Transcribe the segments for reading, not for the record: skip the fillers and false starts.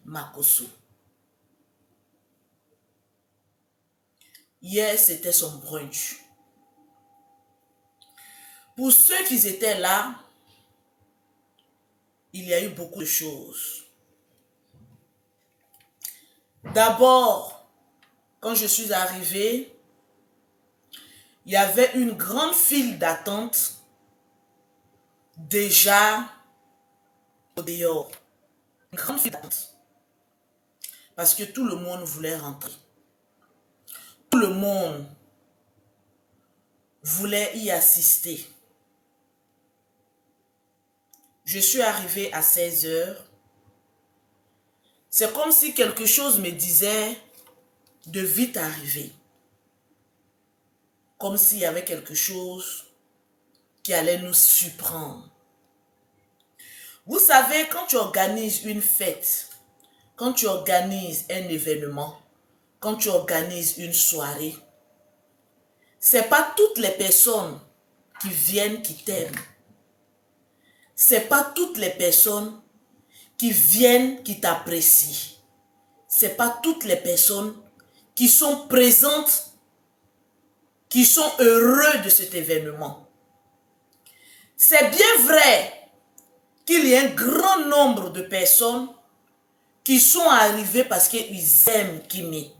Makosso. Hier, c'était son brunch. Pour ceux qui étaient là, il y a eu beaucoup de choses. D'abord, quand je suis arrivée, il y avait une grande file d'attente déjà au dehors. Une grande file d'attente. Parce que tout le monde voulait rentrer. Tout le monde voulait y assister. Je suis arrivée à 16 heures. C'est comme si quelque chose me disait de vite arriver. Comme s'il y avait quelque chose qui allait nous surprendre. Vous savez, quand tu organises une fête, quand tu organises un événement, quand tu organises une soirée, c'est pas toutes les personnes qui viennent qui t'aiment. C'est pas toutes les personnes qui viennent qui t'apprécient. C'est pas toutes les personnes qui sont présentes, qui sont heureux de cet événement. C'est bien vrai qu'il y a un grand nombre de personnes qui sont arrivées parce qu'ils aiment Kimi,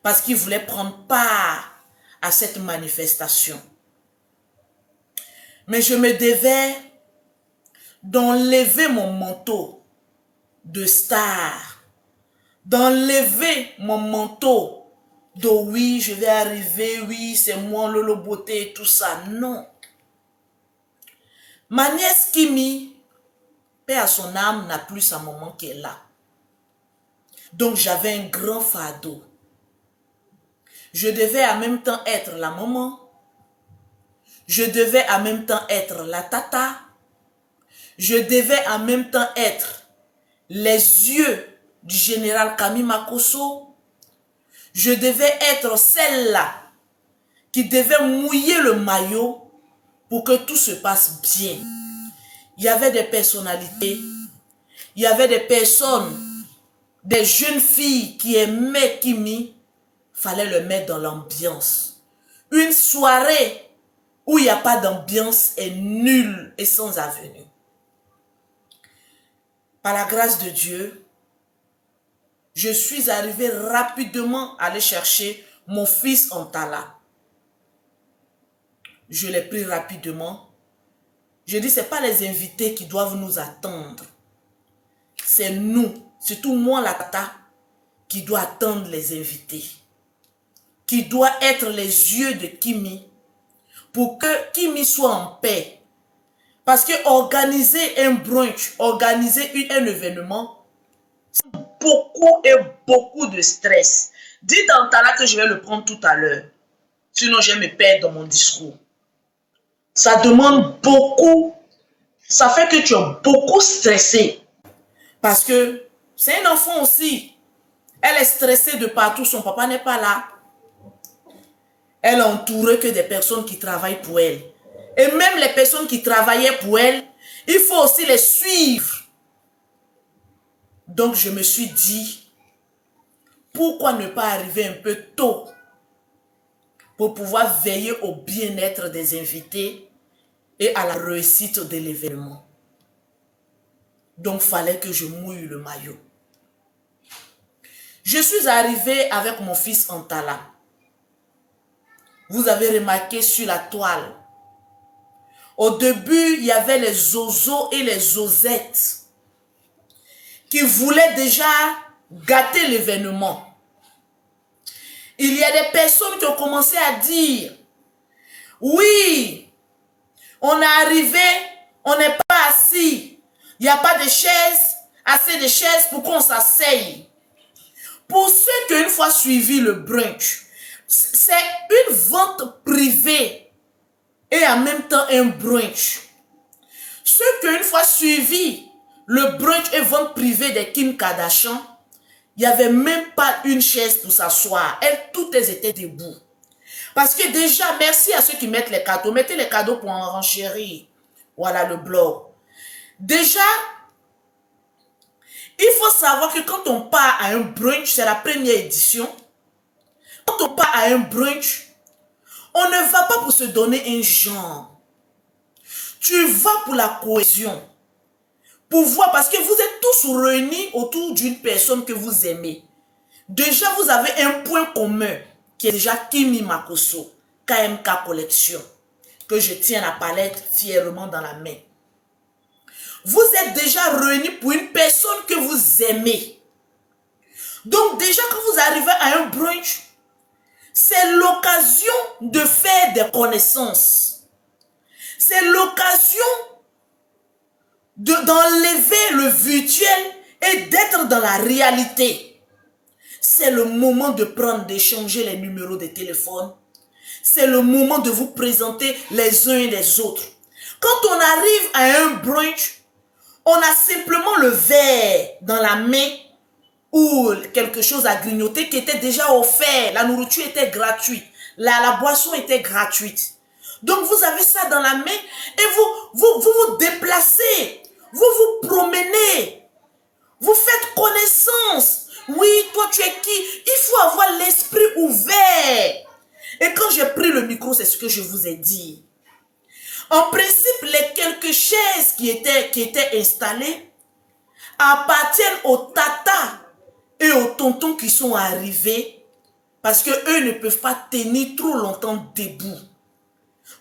parce qu'ils voulaient prendre part à cette manifestation. Mais je me devais d'enlever mon manteau de star, d'enlever mon manteau de oui, je vais arriver, oui, c'est moi, Lolo Beauté et tout ça. Non. Ma nièce Kimi, paix à son âme, n'a plus sa maman qui est là. Donc j'avais un grand fardeau. Je devais en même temps être la maman. Je devais en même temps être la tata. Je devais en même temps être les yeux du général Camille Makosso. Je devais être celle-là qui devait mouiller le maillot pour que tout se passe bien. Il y avait des personnalités, il y avait des personnes, des jeunes filles qui aimaient Kimi, fallait le mettre dans l'ambiance. Une soirée où il n'y a pas d'ambiance est nulle et sans avenir. Par la grâce de Dieu, je suis arrivée rapidement à aller chercher mon fils Antala. Je l'ai pris rapidement. Je dis, ce n'est pas les invités qui doivent nous attendre. C'est nous, surtout moi la tata, qui doit attendre les invités. Qui doit être les yeux de Kimi pour que Kimi soit en paix. Parce que organiser un brunch, organiser un événement, c'est beaucoup et beaucoup de stress. Dites à Antala que je vais le prendre tout à l'heure. Sinon, je vais me perdre dans mon discours. Ça demande beaucoup. Ça fait que tu es beaucoup stressé. Parce que c'est un enfant aussi. Elle est stressée de partout. Son papa n'est pas là. Elle est entourée que des personnes qui travaillent pour elle. Et même les personnes qui travaillaient pour elle, il faut aussi les suivre. Donc je me suis dit, pourquoi ne pas arriver un peu tôt pour pouvoir veiller au bien-être des invités et à la réussite de l'événement. Donc, il fallait que je mouille le maillot. Je suis arrivée avec mon fils Antala. Vous avez remarqué sur la toile. Au début, il y avait les zozos et les zozettes qui voulaient déjà gâter l'événement. Il y a des personnes qui ont commencé à dire, oui, on est arrivé, on n'est pas assis. Il n'y a pas de chaises, assez de chaises pour qu'on s'asseye. Pour ceux qui ont une fois suivi le brunch, c'est une vente privée et en même temps un brunch. Ceux qui ont une fois suivi le brunch et vente privée de Kim Kardashian, il n'y avait même pas une chaise pour s'asseoir. Toutes elles étaient debout. Parce que déjà, merci à ceux qui mettent les cadeaux. Mettez les cadeaux pour en renchérir. Voilà le blog. Déjà, Il faut savoir que quand on part à un brunch, c'est la première édition. Quand on part à un brunch, on ne va pas pour se donner un genre. Tu vas pour la cohésion. Pour voir, parce que vous êtes tous réunis autour d'une personne que vous aimez. Déjà, vous avez un point commun qui est déjà Kimi Makosso, KMK Collection, que je tiens la palette fièrement dans la main. Vous êtes déjà réunis pour une personne que vous aimez. Donc déjà, quand vous arrivez à un brunch, c'est l'occasion de faire des connaissances. C'est l'occasion d'enlever le virtuel et d'être dans la réalité. C'est le moment de prendre, d'échanger les numéros de téléphone. C'est le moment de vous présenter les uns et les autres. Quand on arrive à un brunch, on a simplement le verre dans la main ou quelque chose à grignoter qui était déjà offert. La nourriture était gratuite. La boisson était gratuite. Donc vous avez ça dans la main et vous déplacez. Vous vous promenez. Vous faites connaissance. Oui, toi tu es qui? Il faut avoir l'esprit ouvert. Et quand j'ai pris le micro, c'est ce que je vous ai dit. En principe, les quelques chaises qui étaient installées appartiennent aux tatas et aux tontons qui sont arrivés parce que eux ne peuvent pas tenir trop longtemps debout.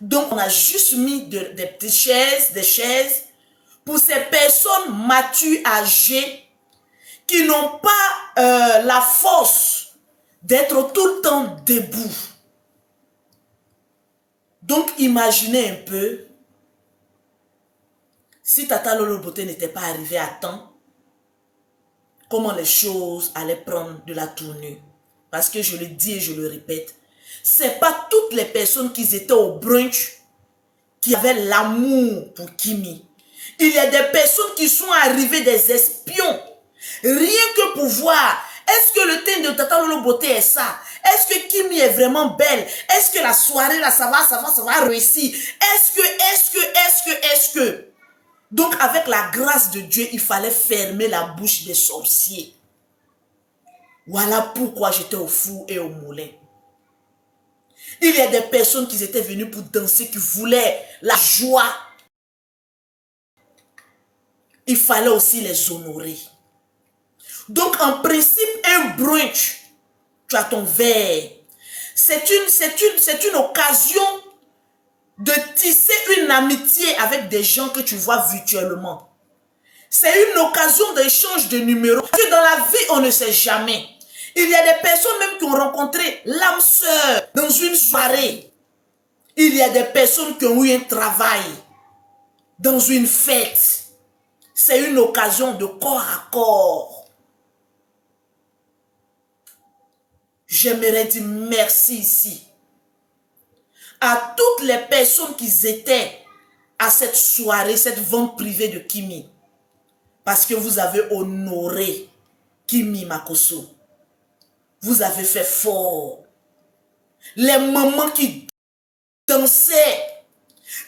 Donc, on a juste mis des petites chaises, des chaises pour ces personnes matures, âgées, qui n'ont pas la force d'être tout le temps debout. Donc, imaginez un peu, si Tata Lolo Beauté n'était pas arrivée à temps, comment les choses allaient prendre de la tournure. Parce que je le dis et je le répète, c'est pas toutes les personnes qui étaient au brunch qui avaient l'amour pour Kimi. Il y a des personnes qui sont arrivées, des espions, rien que pour voir, est-ce que le teint de Tata Lolo Beauté est ça? Est-ce que Kimi est vraiment belle? Est-ce que la soirée là, ça va réussir? Est-ce que? Donc avec la grâce de Dieu, il fallait fermer la bouche des sorciers. Voilà pourquoi j'étais au four et au moulin. Il y a des personnes qui étaient venues pour danser, qui voulaient la joie. Il fallait aussi les honorer. Donc en principe, un brunch, tu as ton verre. C'est une occasion de tisser une amitié avec des gens que tu vois virtuellement. C'est une occasion d'échange de numéros. Parce que dans la vie, on ne sait jamais. Il y a des personnes même qui ont rencontré l'âme sœur dans une soirée. Il y a des personnes qui ont eu un travail dans une fête. C'est une occasion de corps à corps. J'aimerais dire merci ici à toutes les personnes qui étaient à cette soirée, cette vente privée de Kimi. Parce que vous avez honoré Kimi Makosso. Vous avez fait fort. Les mamans qui dansaient,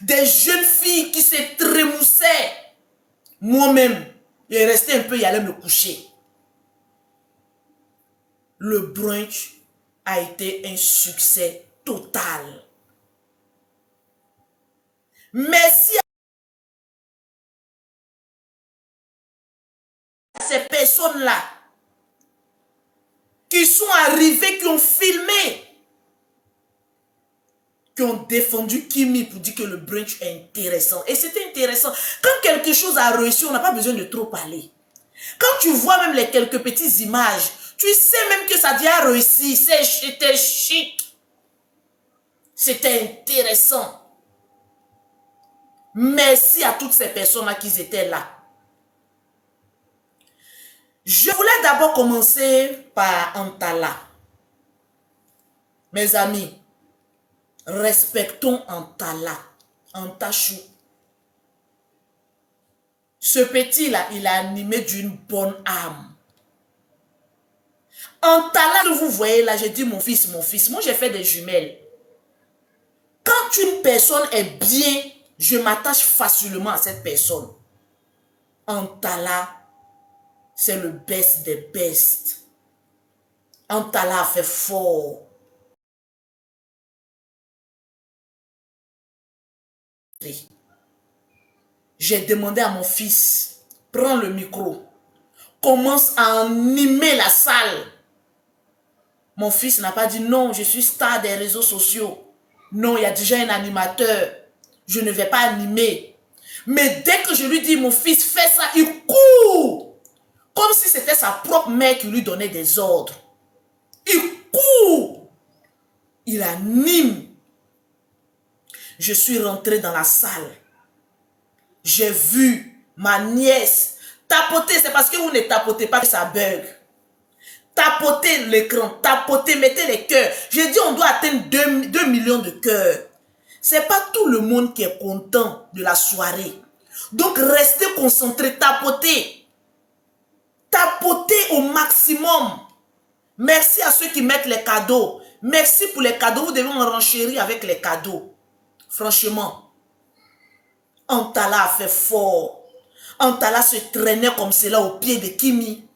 des jeunes filles qui se trémoussaient. Moi-même, il restais un peu, il allait me coucher. Le brunch a été un succès total. Merci à ces personnes-là qui sont arrivées, qui ont filmé, qui ont défendu Kimi pour dire que le brunch est intéressant. Et c'était intéressant. Quand quelque chose a réussi, on n'a pas besoin de trop parler. Quand tu vois même les quelques petites images, tu sais même que ça a déjà réussi. C'était chic. C'était intéressant. Merci à toutes ces personnes-là qui étaient là. Je voulais d'abord commencer par Antala. Mes amis, respectons Antala, Antachou. Ce petit-là, il est animé d'une bonne âme. Antala que vous voyez là, j'ai dit mon fils. Moi, j'ai fait des jumelles. Quand une personne est bien, je m'attache facilement à cette personne. Antala, c'est le best des best. Antala a fait fort. J'ai demandé à mon fils, prends le micro, commence à animer la salle. Mon fils n'a pas dit non, je suis star des réseaux sociaux. Non, il y a déjà un animateur. Je ne vais pas animer. Mais dès que je lui dis, mon fils, fais ça, il court. Comme si c'était sa propre mère qui lui donnait des ordres. Il court. Il anime. Je suis rentré dans la salle. J'ai vu ma nièce tapoter. C'est parce que vous ne tapotez pas que ça bug. Tapotez l'écran, tapotez, mettez les cœurs. J'ai dit on doit atteindre 2 millions de cœurs. C'est pas tout le monde qui est content de la soirée. Donc restez concentrés, tapotez. Tapotez au maximum. Merci à ceux qui mettent les cadeaux. Merci pour les cadeaux. Vous devez en renchérir avec les cadeaux. Franchement, Antala a fait fort. Antala se traînait comme cela au pied de Kimi.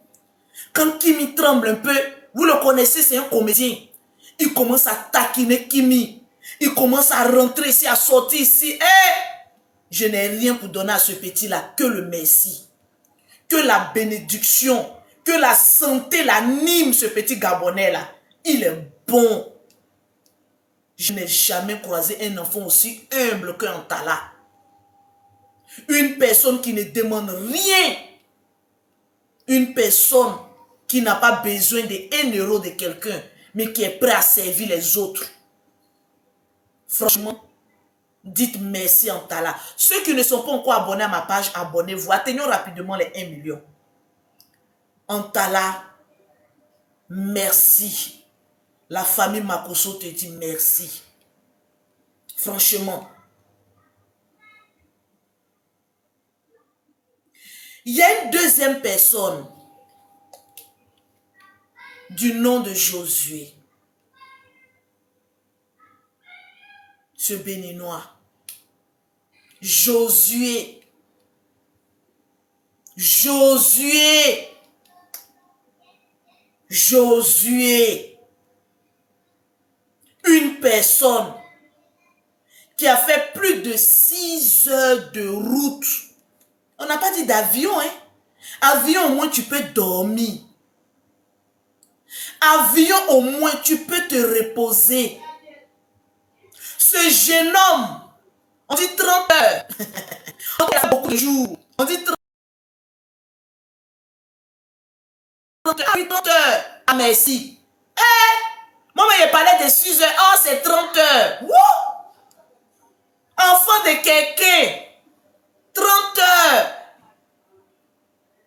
Quand Kimi tremble un peu, vous le connaissez, c'est un comédien. Il commence à taquiner Kimi. Il commence à rentrer ici, à sortir ici. Je n'ai rien pour donner à ce petit-là que le merci. Que la bénédiction, que la santé l'anime, ce petit Gabonais-là. Il est bon. Je n'ai jamais croisé un enfant aussi humble qu'un Antala. Une personne qui ne demande rien. Une personne qui n'a pas besoin de 1 euro de quelqu'un, mais qui est prêt à servir les autres. Franchement, dites merci Antala. Ceux qui ne sont pas encore abonnés à ma page, abonnez-vous. Atteignons rapidement les 1 million. Antala, merci. La famille Makosso te dit merci. Franchement. Il y a une deuxième personne du nom de Josué. Ce béninois. Josué. Josué. Josué. Une personne qui a fait plus de 6 heures de route. On n'a pas dit d'avion, hein. Avion, au moins, tu peux dormir. Avion, au moins, tu peux te reposer. Ce jeune homme, on dit 30 heures. On a beaucoup de jours. On dit 30 heures. 30 heures. Ah, merci. Moi, il parlait de 6 heures. Oh, c'est 30 heures. Wouh! Enfant de quelqu'un. 30 heures.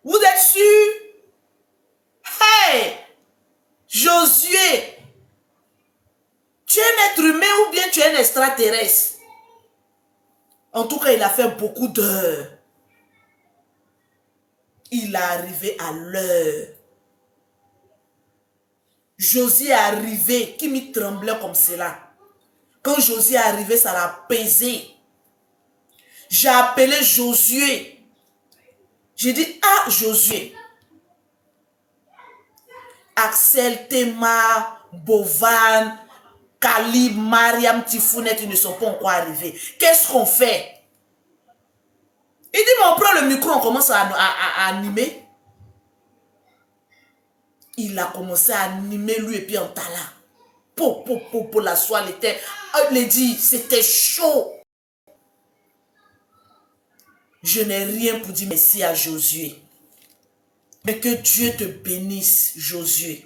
Vous êtes sûr? Hey! Josué, tu es un être humain ou bien tu es un extraterrestre? En tout cas, il a fait beaucoup d'heures. Il est arrivé à l'heure. Josué est arrivé, qui me tremblait comme cela. Quand Josué est arrivé, ça l'a pesé. J'ai appelé Josué. J'ai dit, ah Josué. Axel, Théma, Bovan, Khalib, Mariam, Tifounet, ils ne sont pas encore arrivés. Qu'est-ce qu'on fait? Il dit, mais on prend le micro, on commence à animer. Il a commencé à animer lui et puis Antala. Pour la soirée, c'était chaud. Je n'ai rien pour dire merci à Josué. Mais que Dieu te bénisse, Josué.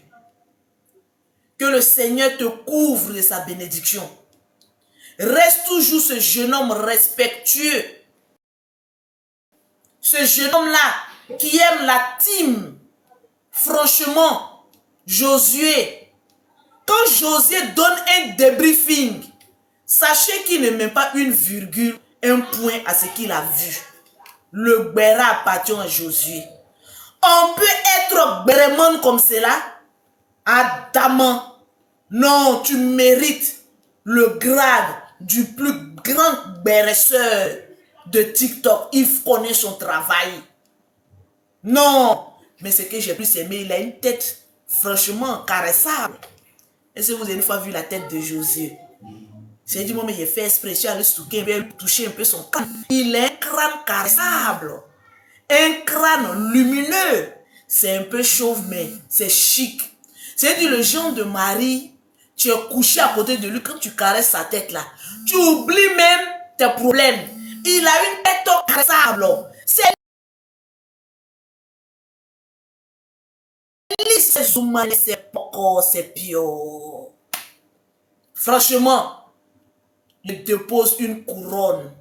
Que le Seigneur te couvre de sa bénédiction. Reste toujours ce jeune homme respectueux. Ce jeune homme-là qui aime la team. Franchement, Josué, quand Josué donne un débriefing, sachez qu'il ne met pas une virgule, un point à ce qu'il a vu. Le Béra appartient à Josué. On peut être vraiment comme cela. Adamant. Non, tu mérites le grade du plus grand béresseur de TikTok. Il connaît son travail. Non, Mais ce que j'ai plus aimé, il a une tête franchement caressable. Est-ce que vous avez une fois vu la tête de Josué? J'ai dit, moi, mais j'ai fait expression à le toucher un peu son crâne. Il a un crâne caressable. Un crâne lumineux. C'est un peu chauve, mais c'est chic. C'est-à-dire le genre de mari, tu es couché à côté de lui, quand tu caresses sa tête là, tu oublies même tes problèmes. Il a une tête caressable. C'est c'est pire. Franchement, il te pose une couronne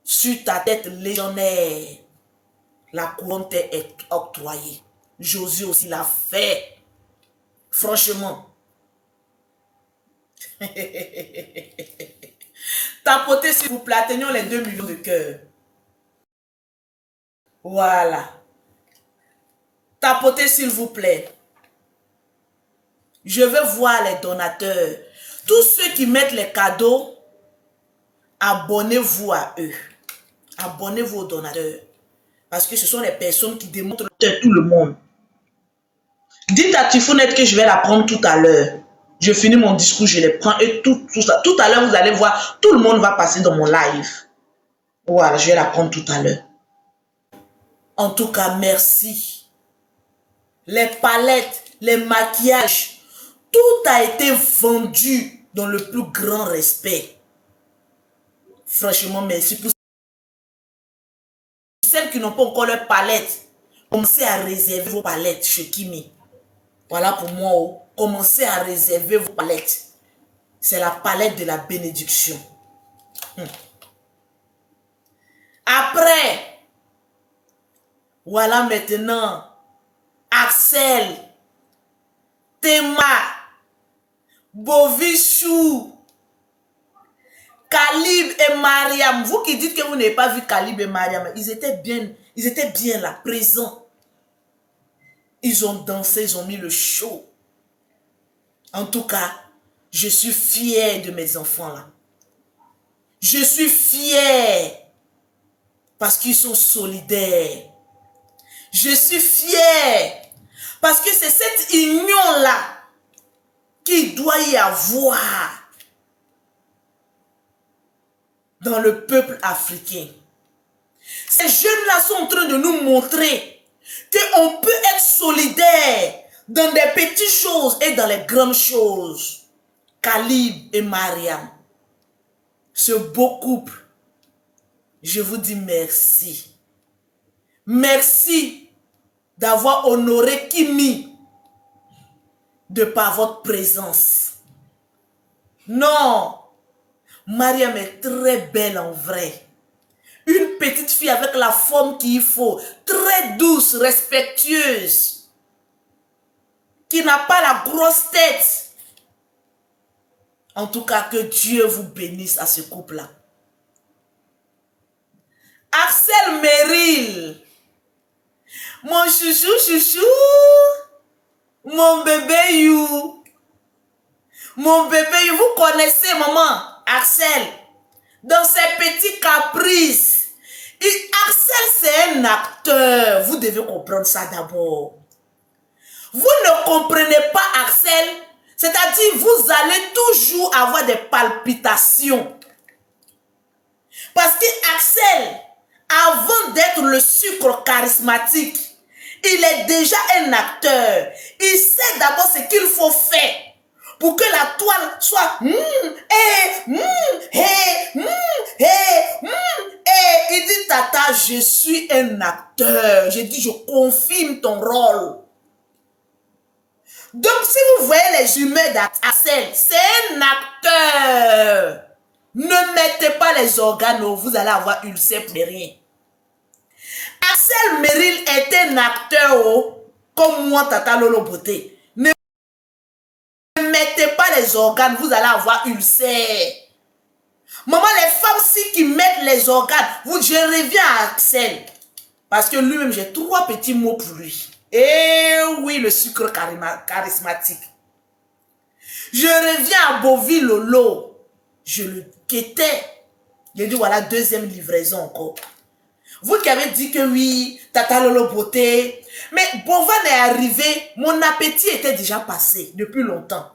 sur ta tête légionnaire. La couronne t'est octroyée. Josué aussi l'a fait. Franchement. Tapotez s'il vous plaît. Atteignons les 2 millions de cœurs. Voilà. Tapotez s'il vous plaît. Je veux voir les donateurs. Tous ceux qui mettent les cadeaux, abonnez-vous à eux. Abonnez-vous aux donateurs. Parce que ce sont les personnes qui démontrent tout le monde. Dites à Tifounette que je vais la prendre tout à l'heure. Je finis mon discours, je les prends et tout ça. Tout à l'heure, vous allez voir, tout le monde va passer dans mon live. Voilà, je vais la prendre tout à l'heure. En tout cas, merci. Les palettes, les maquillages, tout a été vendu dans le plus grand respect. Franchement, merci pour celles qui n'ont pas encore leur palette. Commencez à réserver vos palettes chez Kimi. Voilà pour moi. Oh. Commencez à réserver vos palettes. C'est la palette de la bénédiction. Après, voilà maintenant, Axel, Théma, Bovichou, Calib et Mariam. Vous qui dites que vous n'avez pas vu Calib et Mariam, ils étaient bien là, présents. Ils ont dansé, ils ont mis le show. En tout cas, je suis fière de mes enfants là. Je suis fière parce qu'ils sont solidaires. Je suis fière parce que c'est cette union-là qu'il doit y avoir dans le peuple africain. Ces jeunes-là sont en train de nous montrer qu'on peut être solidaire dans des petites choses et dans les grandes choses. Calib et Mariam, ce beau couple, je vous dis merci. Merci d'avoir honoré Kimi de par votre présence. Non, Mariam est très belle en vrai. Une petite fille avec la forme qu'il faut, très douce, respectueuse, qui n'a pas la grosse tête. En tout cas, que Dieu vous bénisse à ce couple-là. Axel Merrill, mon chouchou, mon bébé you. Mon bébé you, vous connaissez maman, Axel, dans ses petits caprices. Axel, c'est un acteur. Vous devez comprendre ça d'abord. Vous ne comprenez pas Axel, c'est-à-dire vous allez toujours avoir des palpitations. Parce que Axel, avant d'être le sucre charismatique, il est déjà un acteur. Il sait d'abord ce qu'il faut faire pour que la toile soit il dit tata, je suis un acteur. J'ai dit je confirme ton rôle. Donc si vous voyez les humeurs d'Axel, c'est un acteur. Ne mettez pas les organes, vous allez avoir ulcère pour rien. Axel Merrill est un acteur comme moi, Tata Lolo Beauté. Ne mettez pas les organes, vous allez avoir ulcère. Maman, les femmes si qui mettent les organes, je reviens à Axel. Parce que lui-même, j'ai 3 petits mots pour lui. Et oui, le sucre charismatique. Je reviens à Boville Lolo. Je le quittais. J'ai dit, voilà, 2e livraison encore. Vous qui avez dit que oui, Tata Lolo Beauté, Mais Bovan est arrivé, mon appétit était déjà passé depuis longtemps.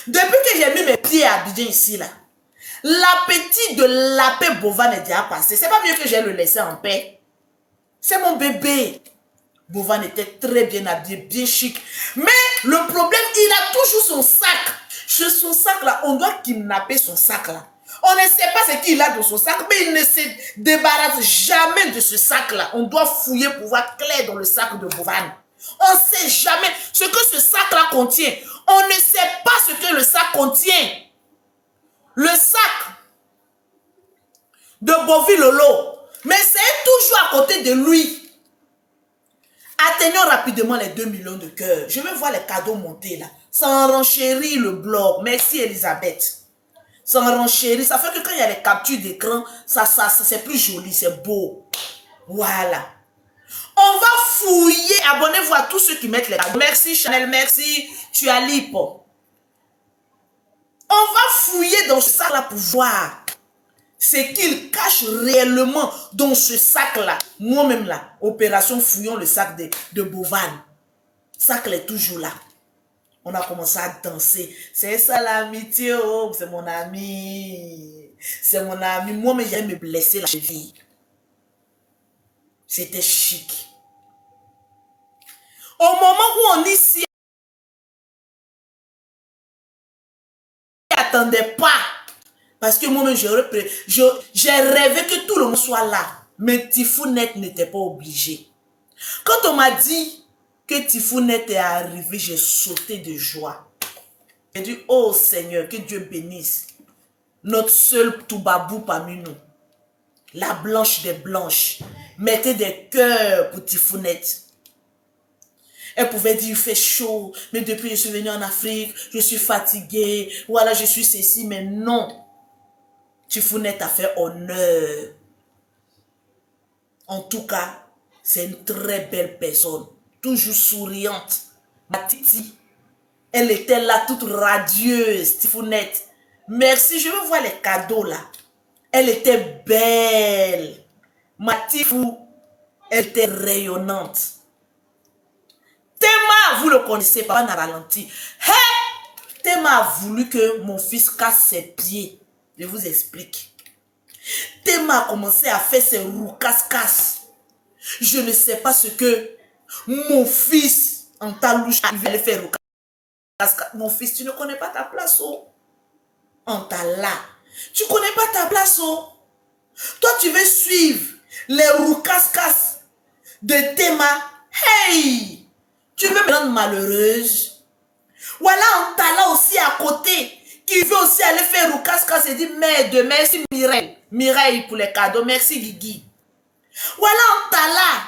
Depuis que j'ai mis mes pieds à Abidjan ici, là, l'appétit de l'appel Bovan est déjà passé. C'est pas mieux que j'ai le laissé en paix. C'est mon bébé. Bovan était très bien habillé, bien chic. Mais le problème, il a toujours son sac. Sur son sac là, on doit kidnapper son sac là. On ne sait pas ce qu'il a dans son sac, mais il ne se débarrasse jamais de ce sac là. On doit fouiller pour voir clair dans le sac de Bovan. On ne sait jamais ce que ce sac là contient. On ne sait pas ce que le sac contient. Le sac de Bovilolo. Mais c'est toujours à côté de lui. Atteignons rapidement les 2 millions de cœurs. Je veux voir les cadeaux monter là. Ça enchérit le blog. Merci Elisabeth. Ça enchérit. Ça fait que quand il y a les captures d'écran, ça c'est plus joli, c'est beau. Voilà. On va fouiller. Abonnez-vous à tous ceux qui mettent les cadeaux. Merci Chanel, merci. Tu as lipo. On va fouiller dans ce sac là pour voir ce qu'il cache réellement dans ce sac-là. Moi-même là, opération fouillons le sac de Bovan. Le sac est toujours là. On a commencé à danser. C'est ça l'amitié, oh, c'est mon ami. C'est mon ami. Moi-même, j'allais me blesser la cheville. C'était chic. Au moment où on y s'y attendait pas, parce que moi-même, j'ai rêvé que tout le monde soit là. Mais Tifounette n'était pas obligé. Quand on m'a dit que Tifounette est arrivé, j'ai sauté de joie. J'ai dit, oh Seigneur, que Dieu bénisse notre seul Toubabou parmi nous. La blanche des blanches. Mettez des cœurs pour Tifounette. Elle pouvait dire, il fait chaud, mais depuis que je suis venue en Afrique, je suis fatiguée, voilà, je suis ceci, mais non. Tifounette a fait honneur. En tout cas, c'est une très belle personne, toujours souriante. Ma titi, elle était là toute radieuse, Tifounette. Merci, je veux voir les cadeaux là. Elle était belle. Ma Tifou, elle était rayonnante. Théma, vous le connaissez, papa n'a ralenti. Hey! Théma a voulu que mon fils casse ses pieds. Je vous explique. Théma a commencé à faire ses roues casse-casse. Je ne sais pas ce que mon fils, en talouche, il allait faire roues casse-casse. Mon fils, tu ne connais pas ta place, oh. En tala. Tu ne connais pas ta place, oh. Toi, tu veux suivre les roues casse-casse de Théma. Hey! Tu veux me rendre malheureuse. Voilà un talent aussi à côté qui veut aussi aller faire roues casse-casse et dire merde, merci Mireille. Mireille pour les cadeaux, merci Guigui. Voilà un talent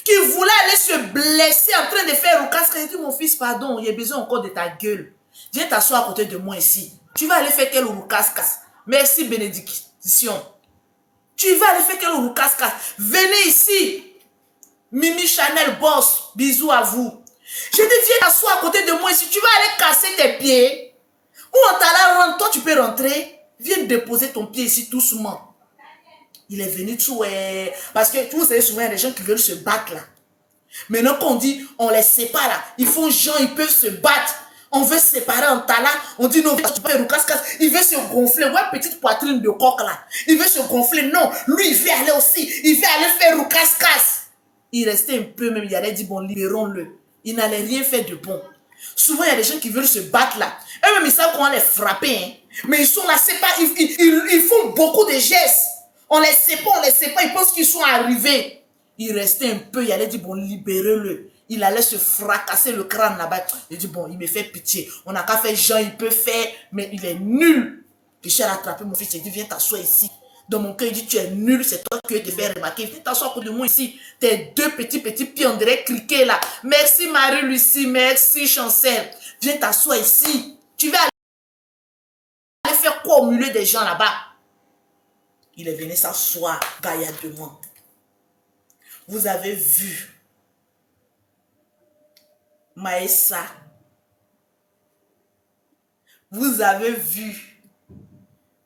qui voulait aller se blesser en train de faire roues casse-casse. Il dit mon fils, pardon, il y a besoin encore de ta gueule. Viens t'asseoir à côté de moi ici. Tu vas aller faire quelle roues casse-casse? Merci bénédiction. Tu vas aller faire quelle roues casse-casse? Venez ici. Mimi Chanel Boss, bisous à vous. Je te viens t'asseoir à côté de moi ici. Tu vas aller casser tes pieds. Ou on t'a rentre, toi tu peux rentrer. Viens déposer ton pied ici doucement. Il est venu tout, parce que vous savez souvent il y a des gens qui veulent se battre là. Maintenant qu'on dit on les sépare là, ils font genre ils peuvent se battre. On veut se séparer en talent. On dit non, tu peux faire casse-casse. Il veut se gonfler. Ouais, petite poitrine de coq là. Il veut se gonfler. Non, lui il veut aller aussi. Il veut aller faire casse-casse. Il restait un peu même, il allait dire bon, libérons-le. Il n'allait rien faire de bon. Souvent, il y a des gens qui veulent se battre là. Eux-mêmes, ils savent comment les frapper. Hein. Mais ils sont là, c'est pas, ils font beaucoup de gestes. On les sait pas, ils pensent qu'ils sont arrivés. Il restait un peu, il allait dire bon, libérez-le. Il allait se fracasser le crâne là-bas. Il dit bon, il me fait pitié. On n'a qu'à faire genre, il peut faire, mais il est nul. Richard a attrapé mon fils, il dit viens t'asseoir ici. Dans mon cœur, il dit, tu es nul, c'est toi qui te faire remarquer. Viens t'asseoir à côté de moi ici. Tes deux petits pieds, on dirait cliquer là. Merci Marie-Lucie, merci Chancel. Viens t'asseoir ici. Tu vas aller faire quoi au milieu des gens là-bas? Il est venu s'asseoir gaillardement. Vous avez vu Maïssa. Vous avez vu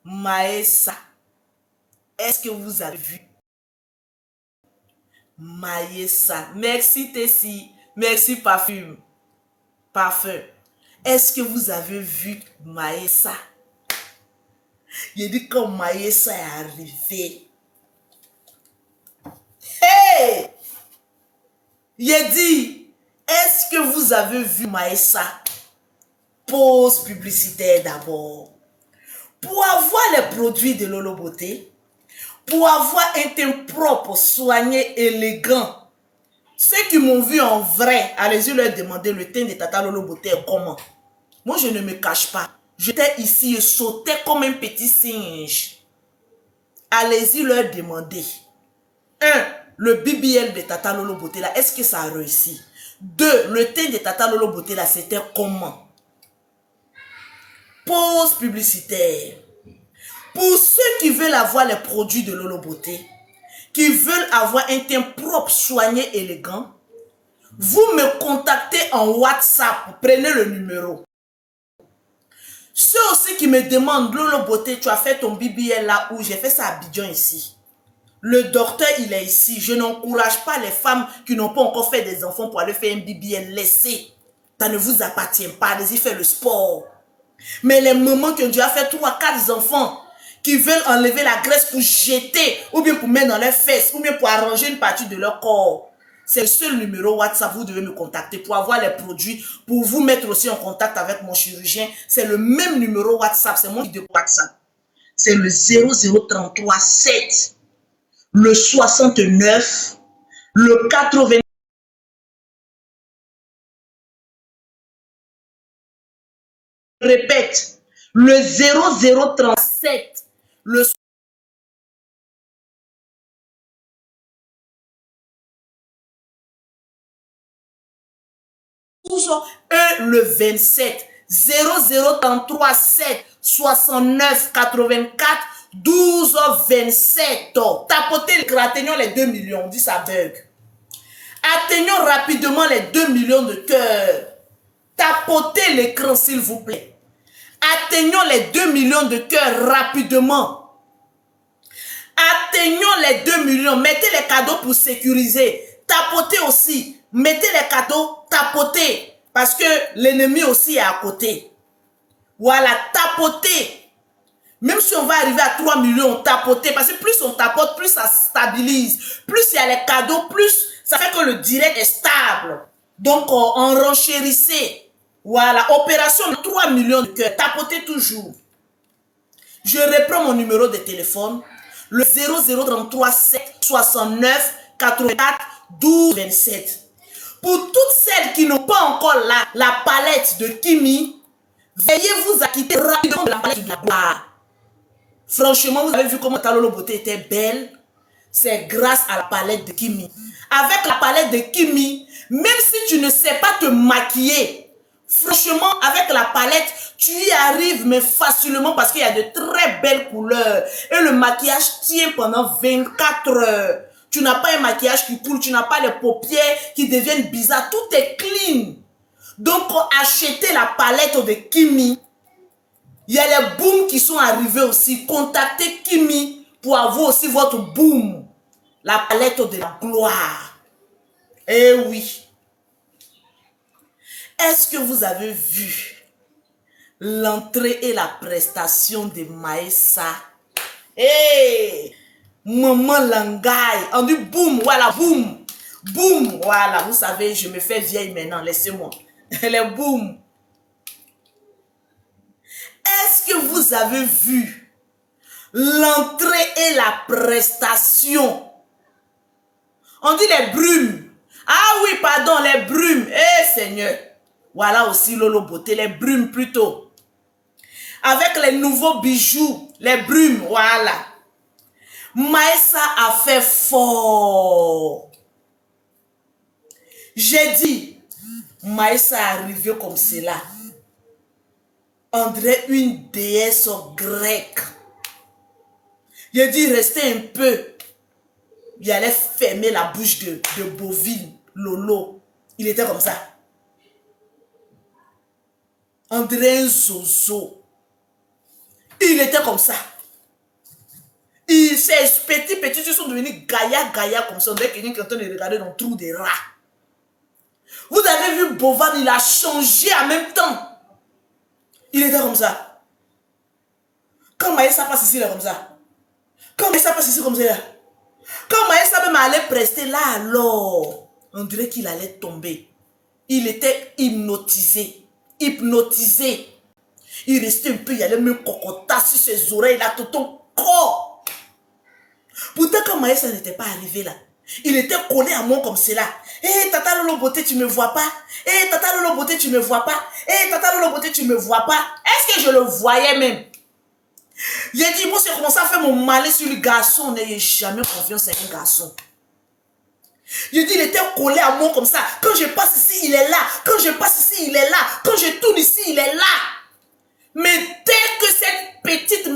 Maïssa. Est-ce que vous avez vu Maïssa. Merci Tessie. Merci Parfum. Parfum. Est-ce que vous avez vu Maïssa? Il dit quand Maïssa est arrivé. Hey! Il dit, est-ce que vous avez vu Maïssa? Pause publicitaire d'abord. Pour avoir les produits de Lolo Beauté, pour avoir un teint propre, soigné, élégant, ceux qui m'ont vu en vrai, allez-y leur demander le teint de Tata Lolo Beauté est comment. Moi, je ne me cache pas. J'étais ici et sautais comme un petit singe. Allez-y leur demander. 1. Le BBL de Tata Lolo Beauté là, est-ce que ça a réussi? 2. Le teint de Tata Lolo Beauté là, c'était comment? Pause publicitaire. Pour ceux qui veulent avoir les produits de Lolo Beauté, qui veulent avoir un teint propre, soigné, élégant, vous me contactez en WhatsApp. Prenez le numéro. Ceux aussi qui me demandent, Lolo Beauté, tu as fait ton BBL là où? J'ai fait ça à Abidjan ici. Le docteur, il est ici. Je n'encourage pas les femmes qui n'ont pas encore fait des enfants pour aller faire un BBL. Laissez. Ça ne vous appartient pas. Allez-y faire le sport. Mais les mamans qui ont déjà fait 3, 4 enfants, qui veulent enlever la graisse pour jeter, ou bien pour mettre dans leurs fesses, ou bien pour arranger une partie de leur corps, c'est le seul numéro WhatsApp, vous devez me contacter pour avoir les produits, pour vous mettre aussi en contact avec mon chirurgien. C'est le même numéro WhatsApp, c'est mon de WhatsApp. C'est le 0033 7, le 69, le 80. Répète, le 0037, le 1, le 27, 0033 7 69 84 12 27. Tapotez, atteignons les 2 millions, on dit ça bug. Atteignons rapidement les 2 millions de cœurs. Tapotez l'écran s'il vous plaît. Atteignons les 2 millions de cœurs rapidement. Atteignons les 2 millions. Mettez les cadeaux pour sécuriser. Tapotez aussi. Mettez les cadeaux, tapotez. Parce que l'ennemi aussi est à côté. Voilà, tapotez. Même si on va arriver à 3 millions, tapotez. Parce que plus on tapote, plus ça stabilise. Plus il y a les cadeaux, plus ça fait que le direct est stable. Donc, on renchérissez. Voilà, opération 3 millions de cœurs. Tapotez toujours. Je reprends mon numéro de téléphone. Le 0033 7 69 84 12 27. Pour toutes celles qui n'ont pas encore la palette de Kimi, veuillez vous acquitter rapidement de la palette de la gloire. Franchement, vous avez vu comment ta Lolo Beauté était belle. C'est grâce à la palette de Kimi. Avec la palette de Kimi, même si tu ne sais pas te maquiller, franchement, avec la palette, tu y arrives, mais facilement parce qu'il y a de très belles couleurs. Et le maquillage tient pendant 24 heures. Tu n'as pas un maquillage qui coule, tu n'as pas les paupières qui deviennent bizarres. Tout est clean. Donc, achetez la palette de Kimi. Il y a les booms qui sont arrivés aussi. Contactez Kimi pour avoir aussi votre boom. La palette de la gloire. Eh oui. Est-ce que vous avez vu l'entrée et la prestation de Maïssa? Hey! Maman Langaï. On dit boum, voilà, boum. Boum, voilà. Vous savez, je me fais vieille maintenant, laissez-moi. Elle est boum. Est-ce que vous avez vu l'entrée et la prestation? On dit les brumes. Ah oui, pardon, les brumes. Eh Seigneur. Voilà aussi Lolo Beauté, les brumes plutôt. Avec les nouveaux bijoux, les brumes, voilà. Maïssa a fait fort. J'ai dit, Maïssa est arrivée comme cela. On dirait une déesse grecque. J'ai dit, restez un peu. Il allait fermer la bouche de Bovine, Lolo. Il était comme ça. On dirait un zozo. Il était comme ça. Ces petits yeux sont devenus gaïa comme ça. On dirait quelqu'un qui est en train de regarder dans le trou des rats. Vous avez vu Bovan, il a changé en même temps. Il était comme ça. Quand Maïssa passe ici, il est comme ça. Quand Maïssa passe ici, comme ça. Quand Maïssa même allait prester là, alors, on dirait qu'il allait tomber. Il était hypnotisé. Hypnotisé. Il restait un peu, il allait me cocoter sur ses oreilles, là, tout ton corps. Pourtant, quand Maïssa n'était pas arrivé là, il était collé à moi comme cela. Hé, Tata Lolo Beauté, tu me vois pas? Hé, Tata Lolo Beauté, tu me vois pas? Hé, Tata Lolo Beauté, tu me vois pas? Est-ce que je le voyais même? J'ai dit, bon, j'ai commencé à faire mon malin sur le garçon. N'ayez jamais confiance en un garçon. J'ai dit, il était collé à moi comme ça. Quand je passe ici, il est là. Quand je passe ici, il est là. Quand je tourne ici, il est là. Mais dès que cette petite